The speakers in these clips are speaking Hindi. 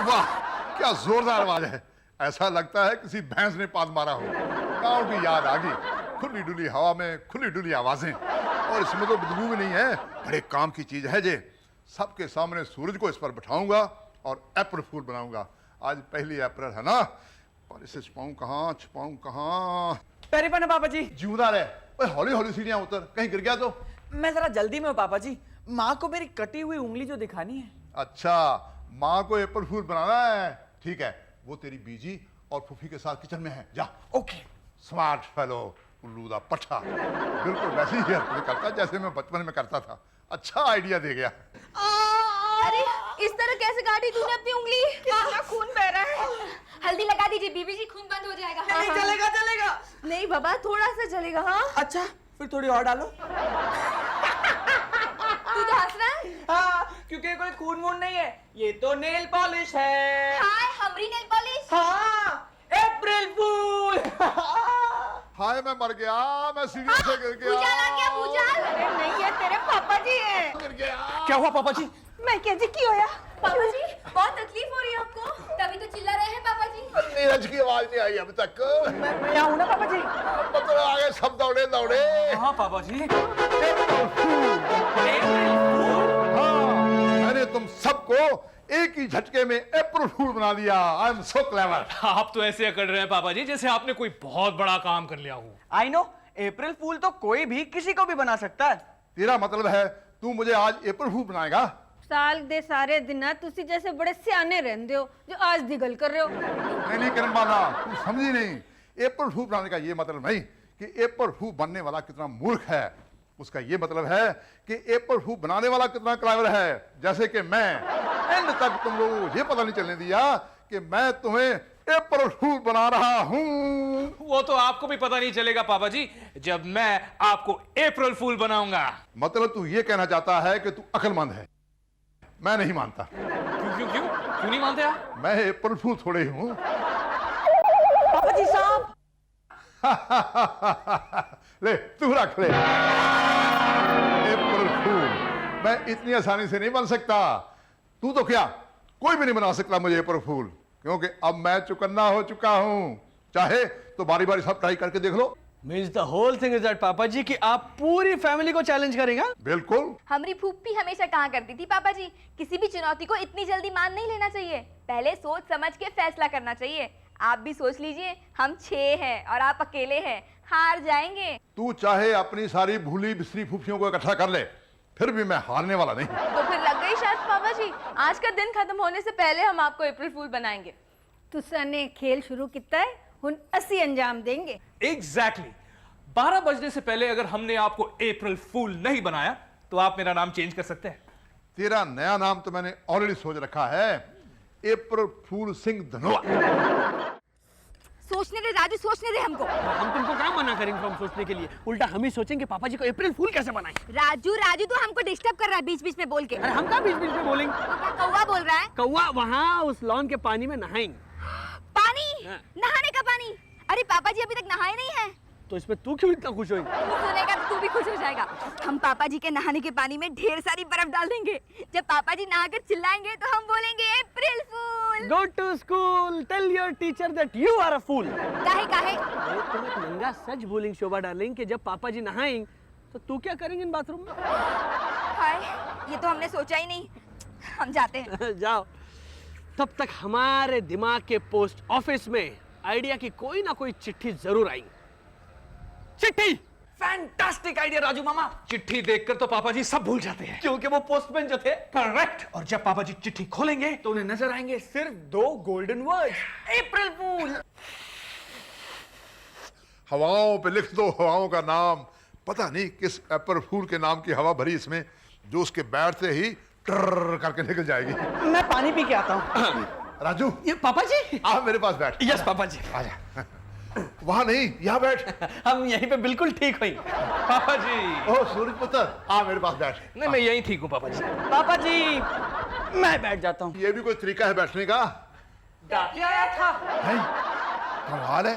वाह, क्या जोरदार आवाज है। ऐसा लगता है किसी भैंस ने पाद मारा हो। गाँव की याद आ गई। खुली डुली हवा में खुली डुली आवाजें, और इसमें तो बदबू भी नहीं है। बड़े काम की चीज है जे। सबके सामने सूरज को इस पर बिठाऊंगा और अप्रैल फूल बनाऊंगा। आज 1 अप्रैल है ना, और इसे छुपाऊं कहाँ? पैरी पन्ना पापा जी। जिम्मेदार है। ओए हौली हौली सीढ़ियां उतर, कहीं गिर गया तो। मैं जरा जल्दी में हूँ पापा जी। माँ को मेरी कटी हुई उंगली जो दिखानी है। अच्छा, माँ को अप्रैल फूल बनाना है। ठीक है, वो तेरी बीजी और फूफी के साथ किचन में है, जा। ओके। स्मार्ट फेलो, उल्लूदा पट्टा। बिल्कुल वैसे ही हरकतें करता जैसे मैं बचपन में करता था। अच्छा आइडिया दे गया। अरे इस तरह कैसे काटी तूने अपनी उंगली? कितना खून बह रहा है। हल्दी लगा दीजिए बीबी जी, खून बंद हो जाएगा। नहीं चलेगा चलेगा। नहीं बाबा, थोड़ा सा चलेगा। हाँ अच्छा, फिर थोड़ी और डालो। तू तो हंस रहा है। हाँ, क्योंकि कोई खून वून नहीं है, ये तो नेल पॉलिश है। हाय हमरी नेल पॉलिश। हाँ, अप्रैल फूल। हाय मैं मर गया, मैं सीढ़ियों से गिर गया। भूचाल आ गया, भूचाल। अरे नहीं, ये तेरे पापा जी हैं। गिर गया। क्या हुआ पापा जी? मैं कैसे की होया? पापा जी बहुत तकलीफ हो रही है आपको, तभी तो चिल्ला रहे हैं पापा जी। नीरज की आवाज नहीं आई अभी तक। मैं यहाँ हूँ ना पापा जी। मतलब आ गए सब, दौड़े दौड़े। हाँ पापा जी। हाँ, मैंने तुम सबको एक ही झटके में अप्रैल फूल बना दिया। I am so clever. आप तो ऐसे अकड़ रहे हैं पापा जी जैसे आपने कोई बहुत बड़ा काम कर लिया हो। आई नो, अप्रैल फूल तो कोई भी किसी को भी बना सकता है। तेरा मतलब है तू मुझे आज अप्रैल फूल बनाएगा? साल दे सारे दिन तुसी जैसे बड़े सियाने रहंदे हो जो आज दी गल कर रहे हो। नहीं करन वाला, तू समझी नहीं। अप्रैल फूल बनाने का ये मतलब नहीं कि अप्रैल फूल बनने वाला कितना मूर्ख है। उसका ये मतलब है कि अप्रैल फूल बनाने वाला कितना क्लेवर है। जैसे कि मैं एंड तक तुम लोगों को ये पता नहीं चलने दिया कि मैं तुम्हें अप्रैल फूल बना रहा हूं। वो तो आपको भी पता नहीं चलेगा पापा जी जब मैं आपको अप्रैल फूल बनाऊंगा। मतलब तू ये कहना चाहता है कि तू अक्लमंद है? मैं नहीं मानता। क्यों नहीं मानते आप? मैं अप्रैल फूल थोड़े ही हूं। पापा जी साहब। ले तू रख ले। अप्रैल फूल मैं इतनी आसानी से नहीं बन सकता। तू तो क्या, कोई भी नहीं बना सकता मुझे अप्रैल फूल, क्योंकि अब मैं चुकन्ना हो चुका हूं। चाहे तो बारी बारी सब ट्राई करके देख लो। Means the whole thing is that पापा जी कि आप पूरी फैमिली को चैलेंज करेंगे? बिल्कुल। हमारी फूफी हमेशा कहा करती थी पापा जी, किसी भी चुनौती को इतनी जल्दी मान नहीं लेना चाहिए, पहले सोच समझ के फैसला करना चाहिए। आप भी सोच लीजिए, हम 6 हैं और आप अकेले हैं, हार जाएंगे। तू चाहे अपनी सारी भूली बिसरी फूफियों को इकट्ठा कर ले, फिर भी मैं हारने वाला नहीं। तो फिर लग गई शर्त पापा जी, आज का दिन खत्म होने से पहले हम आपको अप्रैल फूल बनाएंगे। तुसा ने खेल शुरू किया है, हुन असी अंजाम देंगे। एग्जैक्टली 12 बजने से पहले अगर हमने आपको अप्रैल फूल नहीं बनाया तो आप मेरा नाम चेंज कर सकते हैं। तेरा नया नाम तो मैंने ऑलरेडी सोच रखा है, अप्रैल फूल सिंह धनोआ। सोचने दे राजू, सोचने दे हमको। हम तुमको क्या मना करेंगे हम सोचने के लिए? उल्टा हम ही सोचेंगे पापा जी को अप्रैल फूल कैसे बनाएं। राजू तो हमको डिस्टर्ब कर रहा है बीच बीच में बोल के। अरे हम क्या बीच बीच में बोलेंगे? तो क्या कौवा बोल रहा है? कौवा वहाँ उस लॉन के पानी में नहाएंगे। पानी? हाँ। नहाने का पानी? अरे पापा जी अभी तक नहाए नहीं है। तो इसमें तू क्यों इतना खुश होगी? तू सुनेगा तो तू भी खुश हो जाएगा। हम पापा जी के नहाने के पानी में ढेर सारी बर्फ डाल देंगे। जब पापा जी नहाकर चिल्लाएंगे तो हम बोलेंगे April fool. Go to school, tell your teacher that you are a fool. काहे? अरे तुम एक नंगा सच बोलेंगे शोभा डार्लिंग कि जब पापा जी नहाएंगे तो तू क्या करेंगे इन बाथरूम में? हाय, ये तो हमने सोचा ही नहीं। हम जाते हैं। जाओ। तब तक हमारे दिमाग के पोस्ट ऑफिस में आइडिया की कोई ना कोई चिट्ठी जरूर आएगी। चिट्ठी! फैंटास्टिक आइडिया राजू मामा। चिट्ठी देखकर तो पापा जी सब भूल जाते हैं क्योंकि वो पोस्टमैन जो थे। करेक्ट। और जब पापा जी चिट्ठी खोलेंगे तो उन्हें नजर आएंगे सिर्फ 2 गोल्डन वर्ड्स, अप्रैल फूल। हवाओं पे लिख दो हवाओं का नाम। पता नहीं किस अप्रैल फूल के नाम की हवा भरी इसमें, जो उसके बैठते ही ट्रर करके निकल जाएगी। मैं पानी पी के आता हूँ। राजू, ये पापा जी? आ मेरे पास बैठ। यस पापा जी। आजा। वहां नहीं, यहाँ बैठ। हम यहीं पे बिल्कुल ठीक हुई। पापा जी। ओ सूरज पुत्र, आ मेरे पास बैठ। नहीं मैं यहीं ठीक हूँ पापा जी। पापा जी मैं बैठ जाता हूँ। ये भी कोई तरीका है बैठने का? डाकिया आया था। है? कमाल है,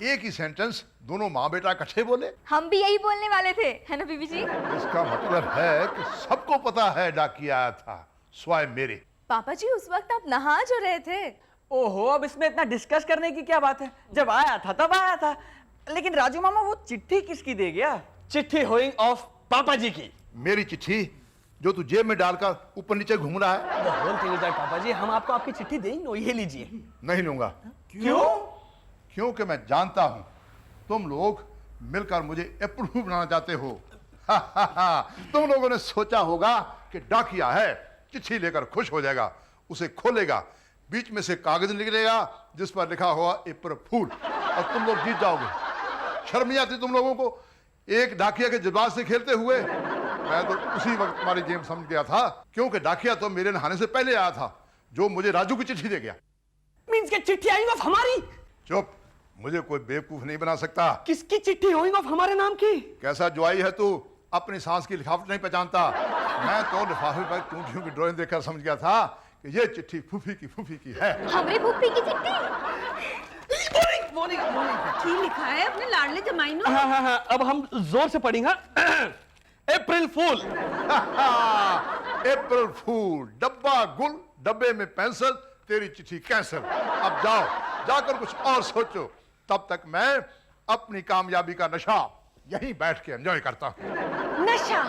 एक ही सेंटेंस दोनों माँ बेटा इकट्ठे बोले। हम भी यही बोलने वाले थे, है ना बीबी जी? इसका मतलब है कि सबको पता है डाकिया आया था, स्वाय मेरे। पापा जी उस वक्त आप नहा जो रहे थे। ओहो, अब इसमें इतना डिस्कस करने की क्या बात है? जब आया था तब आया था। लेकिन राजू मामा वो चिट्ठी किसकी दे गया? चिट्ठी होइंग ऑफ पापा जी की। मेरी चिट्ठी जो तू जेब में डालकर ऊपर नीचे घूम रहा है? The whole thing is that, पापा जी हम आपको आपकी चिट्ठी देंगे, ये लीजिए। नहीं लूंगा। क्यों? क्योंकि मैं जानता हूं तुम लोग मिलकर मुझे अप्रूव बनाना चाहते हो। तुम लोगों ने सोचा होगा कि डाकिया है, चिट्ठी लेकर खुश हो जाएगा, उसे खोलेगा, बीच में से कागज निकलेगा जिस पर लिखा हुआ अप्रैल फूल, और तुम लोग जीत जाओगे। शर्म नहीं आती तुम लोगों को एक डाकिया के जज्बात से खेलते हुए? मैं तो उसी वक्त तुम्हारी गेम समझ गया था, क्योंकि डाकिया तो मेरे नहाने से पहले आया था, जो मुझे राजू की चिट्ठी दे गया। मींस के चिट्ठी होइंग ऑफ हमारी? चुप, मुझे कोई बेवकूफ नहीं बना सकता। किसकी चिट्ठी होइंग ऑफ हमारे नाम की? कैसा जुआई है तू, अपनी सांस की लिखावट नहीं पहचानता। मैं तो लिफाफे पर टूटियों की ड्राइंग देखकर समझ गया था कि ये चिट्ठी फूफी की है। हमरे भूपी की चिट्ठी। की लिखा है अपने लाडले जमाइनो। हाँ, अब हम जोर से पढ़ेंगे। अप्रैल फूल। अप्रैल फूल, डब्बा गुल, डब्बे में पेंसिल, तेरी चिट्ठी कैंसिल। अब जाओ, जाकर कुछ और सोचो, तब तक मैं अपनी कामयाबी का नशा यहीं बैठ के एंजॉय करता हूं। नशा,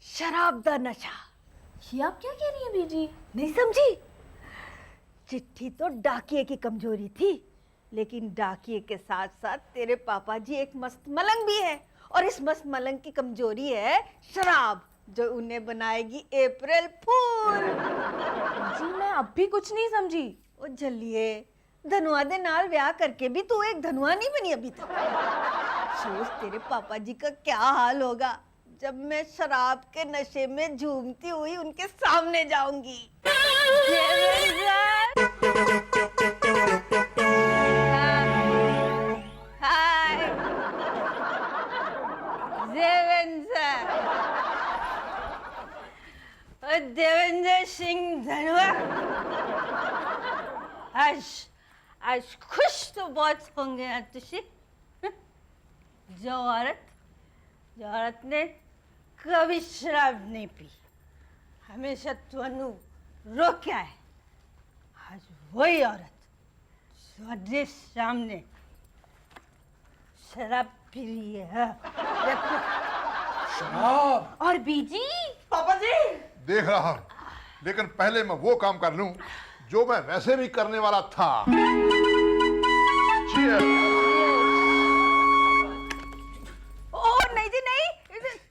शराब दा नशा। ये आप क्या कह रही हैं बीजी? नहीं समझी? चिट्ठी तो डाकिए की कमजोरी थी, लेकिन डाकिए के साथ साथ तेरे पापा जी एक मस्त मलंग भी है, और इस मस्त मलंग की कमजोरी है शराब, जो उन्हें बनाएगी अप्रैल फूल। जी मैं अब भी कुछ नहीं समझी। ओ जल्लिए, धनुआ दे नाल ब्याह करके भी तू एक धनुआ नहीं बनी अभी तक। सोच तेरे पापा जी का क्या हाल होगा जब मैं शराब के नशे में झूमती हुई उनके सामने जाऊंगी। हाय देवेंद्र सिंह धनुआ, आज खुश तो बहुत होंगे ना तुझे। जो औरत ने कभी शराब नहीं पी, हमेशा तुअनु रोका है, आज वही औरत जो सामने शराब पी रही है। देखो। और बीजी? पापा जी! देख रहा हूं, लेकिन पहले मैं वो काम कर लूं जो मैं वैसे भी करने वाला था। Cheers! ओ नहीं जी नहीं,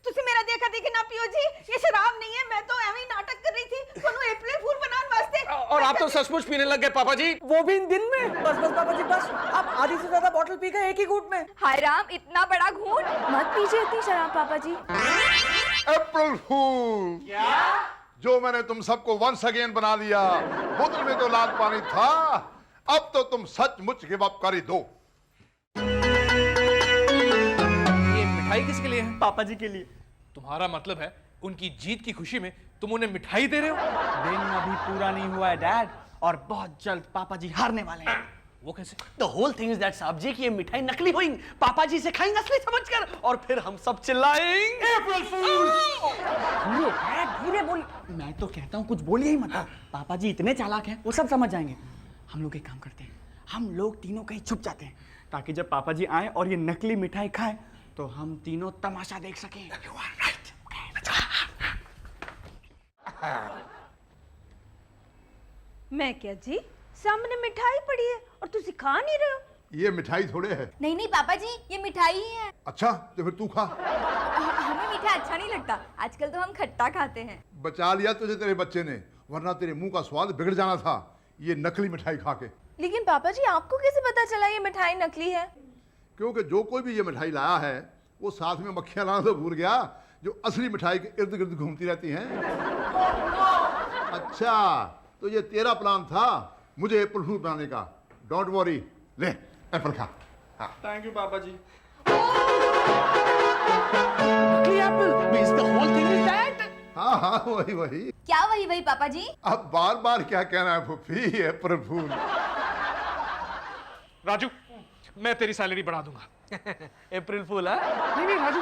तुसी मेरा देखा देखी ना पियो जी, ये शराब नहीं है, मैं तो एवं ही नाटक कर रही थी कोनो अप्रैल फूल बनाने वास्ते। और आप तो सचमुच पीने लग गए पापा जी। वो भी इन दिन में? बस पापा जी बस, आप आधी से ज्यादा बोतल पी गए एक ही घूंट में। हाय राम, इतना बड़ा घूंट मत पीजिए इतनी शराब पापा जी। अप्रैल फूल, जो मैंने तुम सबको वंस अगेन बना लिया। बोतल में तो लाल पानी था, अब तो तुम सचमुच गिव अप कर ही दो। ये मिठाई किसके लिए है? पापा जी के लिए। तुम्हारा मतलब है उनकी जीत की खुशी में तुम उन्हें मिठाई दे रहे हो? दिन अभी पूरा नहीं हुआ है डैड, और बहुत जल्द पापा जी हारने वाले हैं। वो कैसे? The whole thing is that साहब जी कि ये मिठाई नकली होइंग, पापा जी से खाएंगे असली समझकर, और फिर हम सब चिल्लाएंगे अप्रैल फूल। धीरे डैड, धीरे बोल। मैं तो कहता हूँ कुछ बोलिए ही मत। पापा जी इतने चालाक हैं, वो सब समझ जाएंगे। हम लोग एक काम करते हैं, हम लोग तीनों कहीं छुप जाते हैं, ताकि जब पापा जी आए और ये नकली मिठाई खाएं तो हम तीनों तमाशा देख सकें। You are right. मैं क्या जी, सामने मिठाई पड़ी है और तुसी खा नहीं रहे हो? ये मिठाई थोड़े है। नहीं नहीं पापा जी, ये मिठाई ही है। अच्छा, तो फिर तू खा। हमें मीठा अच्छा नहीं लगता, आजकल तो हम खट्टा खाते हैं। बचा लिया तुझे तेरे बच्चे ने, वरना तेरे मुंह का स्वाद बिगड़ जाना था ये नकली मिठाई खा के। लेकिन पापा जी आपको कैसे पता चला ये मिठाई नकली है? क्योंकि जो कोई भी ये मिठाई लाया है वो साथ में मक्खियां लाना तो भूल गया, जो असली मिठाई के इर्द गिर्द घूमती रहती हैं। अच्छा, तो ये तेरा प्लान था मुझे एप्पल फ्रूट बनाने का। डोंट वरी, ले एप्पल खा। थैंक यू पापा जी। नकली apple means the whole thing is that. हाँ हाँ, वही वही। क्या वही वही पापा जी? अब बार बार क्या कहना है फुफी, एप्पल फूल। राजू, मैं तेरी सैलरी बढ़ा दूंगा। अप्रैल फूल है। नहीं नहीं राजू,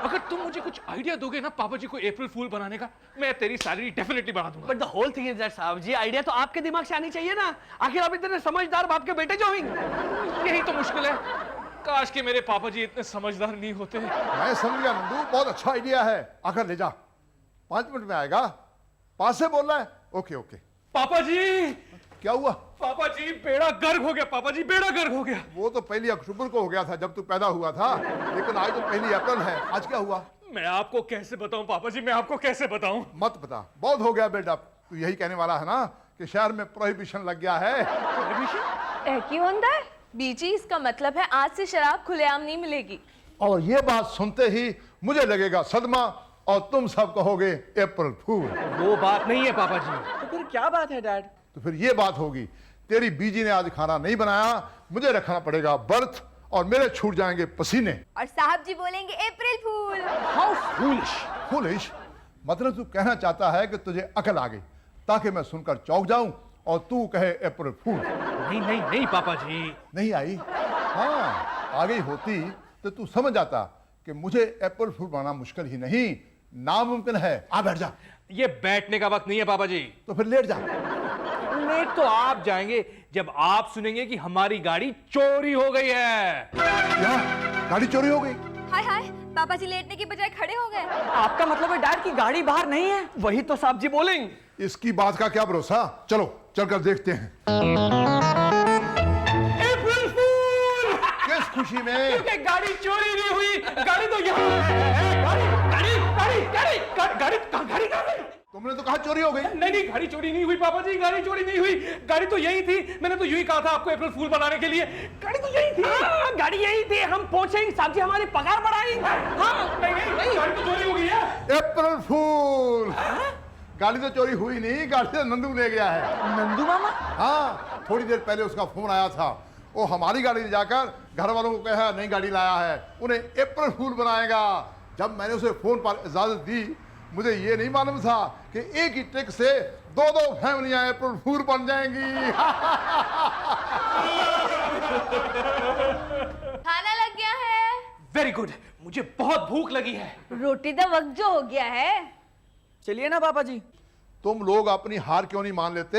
अगर तुम मुझे कुछ आइडिया दोगे ना पापा जी को अप्रैल फूल बनाने का, मैं तेरी सैलरी डेफिनेटली बढ़ा दूंगा। But the whole thing is that साहब जी, आइडिया तो आपके दिमाग से आनी चाहिए ना। आखिर आप इतने समझदार बाप के बेटे जो हैं। यही तो मुश्किल है, काश कि मेरे पापा जी इतने समझदार नहीं होते। मैं समझ गया नंदू, बहुत अच्छा आइडिया है। आकर ले जा, 5 मिनट में आएगा। पास से बोल रहा है। Okay okay. पापा जी, क्या हुआ? पापा जी बेड़ा गर्क हो गया, पापा जी बेड़ा गर्क हो गया। वो तो पहली अक्टूबर को हो गया था जब तू पैदा हुआ था, लेकिन आज तो 1 अप्रैल है। आज क्या हुआ? मैं आपको कैसे बताऊं पापा जी, मैं आपको कैसे बताऊं? मत बता, बहुत हो गया बिल्डअप। तू यही कहने वाला है ना कि शहर में प्रोहिबिशन लग गया है। क्यों होता है बीजी? इसका मतलब है आज से शराब खुलेआम नहीं मिलेगी। और ये बात सुनते ही मुझे लगेगा सदमा, और तुम सब कहोगे अप्रैल फूल। वो बात नहीं है पापा जी। तो फिर क्या बात है डैड? तो फिर ये बात होगी, तेरी बीजी ने आज खाना नहीं बनाया, मुझे रखना पड़ेगा बर्थ, और मेरे छूट जाएंगे पसीने। और साहब जी बोलेंगे April fool. How foolish. Foolish मतलब तू कहना चाहता है कि तुझे अकल आ गई, ताकि मैं सुनकर चौंक जाऊं और तू कहे अप्रैल फूल। नहीं नहीं नहीं पापा जी। नहीं आई? हाँ, आ गई होती तो तू समझ आता कि मुझे अप्रैल फूल बनाना मुश्किल ही नहीं, नामुमकिन है। आ बैठ जा। ये बैठने का वक्त नहीं है पापा जी। तो फिर लेट जा। लेट तो आप जाएंगे जब आप सुनेंगे कि हमारी गाड़ी चोरी हो गई है। क्या? गाड़ी चोरी हो गई? हाय हाय, पापा जी लेटने की बजाय खड़े हो गए। आपका मतलब है डैड की गाड़ी बाहर नहीं है? वही तो साहब जी बोलेंगे। इसकी बात का क्या भरोसा? चलो चलकर देखते हैं। अप्रैल फूल! किस खुशी में? क्योंकि गाड़ी चोरी नहीं हुई, गाड़ी तो यहाँ है। गाड़ी गाड़ी गाड़ी गाड़ी गाड़ी गाड़ी कहाँ गई? तुमने तो कहा चोरी हो गई। नहीं नहीं, गाड़ी चोरी नहीं हुई पापा जी, गाड़ी चोरी नहीं हुई। गाड़ी तो यही थी, मैंने तो यूं ही कहा था आपको अप्रैल फूल बनाने के लिए। गाड़ी तो यही थी। गाड़ी यही थी, हम पहुंचेंगे साहब जी, हमारी पगार बढ़ाएंगे। हाँ नहीं नहीं नहीं, गाड़ी तो चोरी हो गई है। अप्रैल फूल! गाड़ी तो चोरी हुई नहीं, गाड़ी तो नंदू ले गया है। नंदू मामा? हाँ, थोड़ी देर पहले उसका फोन आया था। वो हमारी गाड़ी ले जाकर घर वालों को कहा नई गाड़ी लाया है, उन्हें अप्रैल फूल बनाएगा। जब मैंने उसे फोन पर इजाजत दी, मुझे ये नहीं मालूम था कि एक ही ट्रिक से 2-2 फैमिलियां अप्रैल फूल बन जाएंगी। खाना लग गया है। वेरी गुड, मुझे बहुत भूख लगी है। रोटी का वक्त जो हो गया है। चलिए ना पापा जी। तुम लोग अपनी हार क्यों नहीं मान लेते?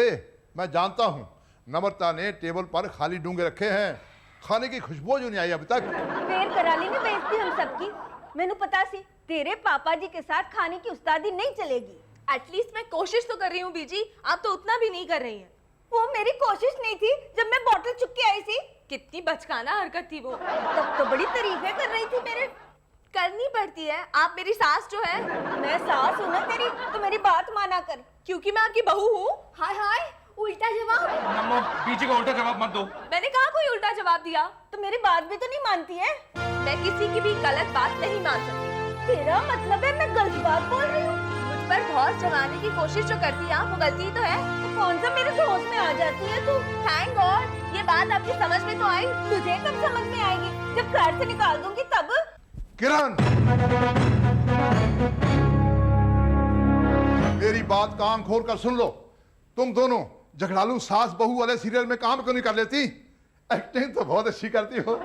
मैं जानता हूँ नम्रता ने टेबल पर खाली डूंगे रखे हैं, खाने की खुशबू जो नहीं आई अभी तक। फिर करा ली ना बेइज्जती हम सबकी। मैनू पता सी तेरे पापा जी के साथ खाने की उस्तादी नहीं चलेगी। एटलीस्ट मैं कोशिश तो कर रही हूँ बीजी, आप तो उतना भी नहीं कर रही हैं। वो मेरी कोशिश नहीं थी जब मैं बॉटल चुक के आई थी। कितनी बचकाना हरकत थी वो। तब तो बड़ी तारीफें कर रही थी मेरे। करनी पड़ती है, आप मेरी सास जो है। मैं सास हूँ ना तेरी, तो मेरी बात माना कर। क्योंकि मैं आपकी बहू हूँ। हाय हाय, उल्टा जवाब। नमो, बीजी को उल्टा जवाब मत दो। मैंने कहा कोई उल्टा जवाब दिया? तो मेरी बात भी तो नहीं मानती है। मैं किसी की भी गलत बात नहीं मान सकती। तेरा मतलब है मैं गलत बात बोल रही हूँ? मुझ पर धौंस जमाने की कोशिश जो करती है आप, वो गलती तो है। तो कौन सा मेरे धौंस में आ जाती है तू? थैंक गॉड, ये बात आपकी समझ में तो आई। तुझे कब समझ में आएगी? जब घर से निकाल दूंगी तब। किरण, मेरी बात कान खोल कर सुन लो। तुम दोनों झगड़ालू सास बहू वाले सीरियल में काम क्यों नहीं कर लेती? एक्टिंग तो बहुत अच्छी करती हो।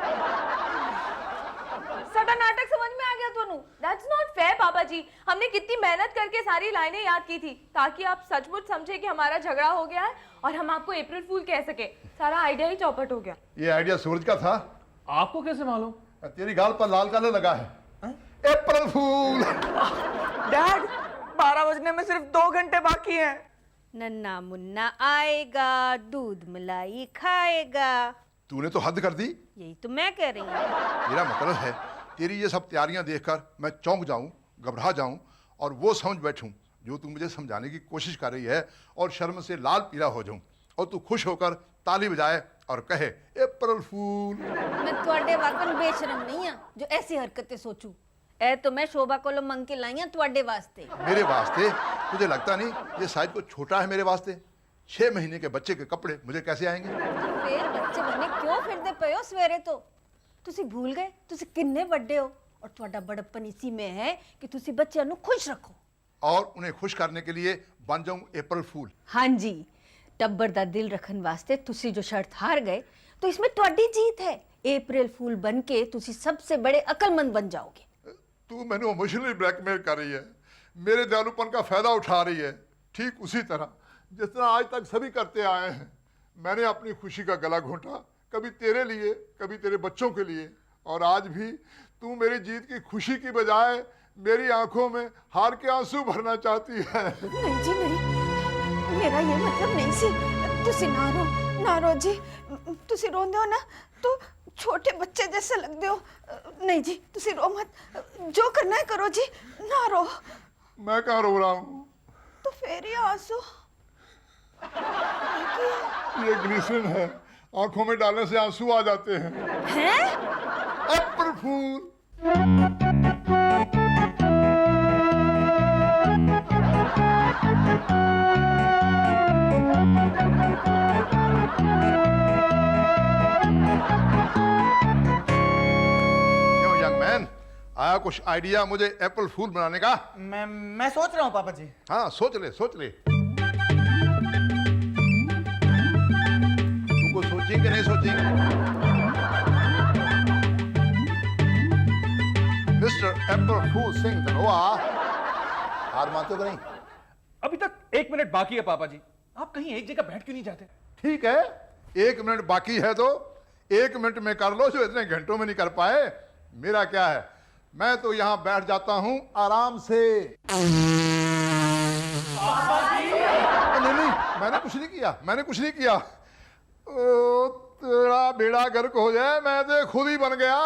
सटा नाटक समझ में आ गया तोनू? That's not fair पापा जी। हमने कितनी मेहनत करके सारी लाइनें याद की थी ताकि आप सचमुच समझे कि हमारा झगड़ा हो गया है और हम आपको अप्रैल फूल कह सके। सारा आइडिया ही चौपट हो गया। ये आइडिया सूरज का था। आपको कैसे मालूम? तेरी गाल पर लाल कलर लगा है। अप्रैल फूल! डैड, 12 बजने में सिर्फ 2 घंटे बाकी हैं। नन्ना मुन्ना आएगा, दूध मलाई खाएगा। तूने तो हद कर दी। यही तो मैं कह रही हूँ। मेरा मतलब है तेरी ये सब तैयारियां देखकर मैं चौंक जाऊं, घबरा जाऊं और वो समझ बैठूं जो तू मुझे समझाने की कोशिश कर रही है, और शर्म से लाल पीला हो जाऊं और तू खुश होकर ताली बजाए और कहे अप्रैल फूल। मैं थोड़े वाकन बेशरम नहीं हाँ जो ऐसी हरकतें सोचूं। ए तो मैं शोभा को मंग के लाई हूं थोड़े वास्ते। मेरे वास्ते? तुझे लगता नहीं ये साइज को छोटा है मेरे वास्ते? 6 महीने के बच्चे के कपड़े मुझे कैसे आएंगे? फिर बच्चे बने क्यों फिरदे पे हो सवेरे तो? तुसी भूल गए तुसी किन्ने बड़े हो, और ਤੁਹਾਡਾ बड़प्पन इसी में है कि तुसी बच्चों ਨੂੰ खुश रखो और उन्हें खुश करने के लिए बन जाऊं अप्रैल फूल। हाँ जी, टब्बर दा दिल रखन वास्ते तुसी जो शर्त हार गए तो इसमें ਤੁਹਾਡੀ जीत है। अप्रैल फूल बन के तुसी सबसे बड़े अकलमंद बन जाओगे। तू मैंने इमोशनली ब्लैकमेल कर रही है, मेरे दयालुपन का फायदा उठा रही है, ठीक उसी तरह जिस तरह आज तक सभी करते आए हैं। मैंने अपनी खुशी का गला घोंटा, कभी तेरे लिए कभी तेरे बच्चों के लिए, और आज भी तू मेरी जीत की खुशी की बजाय मेरी आंखों में हार के आंसू भरना चाहती है। नहीं जी नहीं, मेरा ये मतलब नहीं सी। तुसी ना रो जी, तुसी रोंदे हो ना तो छोटे बच्चे जैसे लगते हो। नहीं जी तुसी रो मत, जो करना है करो जी, ना रो। मैं कहाँ रो रहा हूँ? तो फिर ये आंसू ये ग्लिसरीन है, आंखों में डालने से आंसू आ जाते हैं। हैं? अप्रैल फूल। क्यों यंग मैन, आया कुछ आइडिया मुझे अप्रैल फूल बनाने का? मैं सोच रहा हूँ पापा जी। हाँ सोच ले सोच ले। तुमको सोचेंगे कि नहीं सोचेंगे? मिस्टर अप्रैल फूल सिंह धनोआ, हार मानते हो कि नहीं? अभी तक 1 मिनट बाकी है पापा जी, आप कहीं एक जगह बैठ क्यों नहीं जाते? ठीक है, 1 मिनट बाकी है तो 1 मिनट में कर लो, जो इतने घंटों में नहीं कर पाए। मेरा क्या है, मैं तो यहां बैठ जाता हूं आराम से। नहीं, मैंने कुछ नहीं किया। ओ, तेरा बेड़ा गर्क हो जाए, मैं तो खुद ही बन गया।